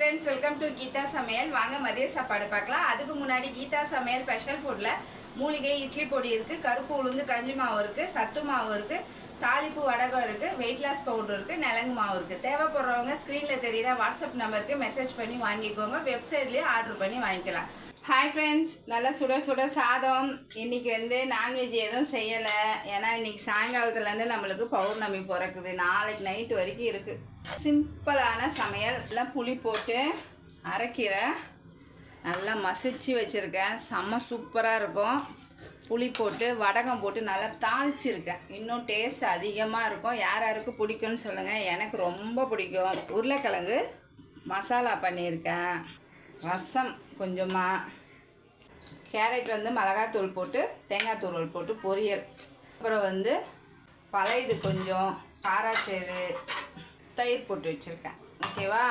friends, welcome to Geetha சமையல். வாங்க மதிய சாப்பாடு பார்க்கலாம். அதுக்கு முன்னாடி கீதா சமையல் ஸ்பெஷல் ஃபுட்ல மூலிகை இட்லி பொடி இருக்கு, கருப்பு உளுந்து கஞ்சி மாவு இருக்கு, சத்து மாவு இருக்கு, தாளிப்பு வடகம் இருக்கு, வெயிட் லாஸ் பவுடர் இருக்கு, நலங்கு மாவு இருக்கு. தேவைப்படுறவங்க ஸ்க்ரீன்ல தெரியுற வாட்ஸ்அப் நம்பருக்கு மெசேஜ் பண்ணி வாங்கிக்கோங்க. வெப்சைட்லயே ஆர்டர் பண்ணி வாங்கிக்கலாம். ஹாய் ஃப்ரெண்ட்ஸ், நல்லா சுட சுட சாதம். இன்னைக்கு நான்வெஜ் எதுவும் செய்யலை, ஏன்னா இன்னைக்கு சாயங்காலத்துலேருந்து நம்மளுக்கு பௌர்ணமி பிறக்குது. நாளைக்கு நைட்டு வரைக்கும் இருக்குது. சிம்பிளான சமையல். எல்லாம் புளி போட்டு அரைக்கீரை நல்லா மசிச்சு வச்சுருக்கேன். செம்ம சூப்பராக இருக்கும். புளி போட்டு வடகம் போட்டு நல்லா தாளிச்சிருக்கேன். இன்னும் டேஸ்ட் அதிகமாக இருக்கும். யார் யாருக்கு பிடிக்கும்னு சொல்லுங்கள். எனக்கு ரொம்ப பிடிக்கும். உருளைக்கிழங்கு மசாலா பண்ணியிருக்கேன். ரசம் கொஞ்சமாக, கேரட் மிளகாத்தூள் போட்டு தேங்காய் தூள் போட்டு பொரியல், அப்புறம் பழையது கொஞ்சம் காராச்சேரு, தயிர் போட்டு வச்சுருக்கேன். ஓகேவா?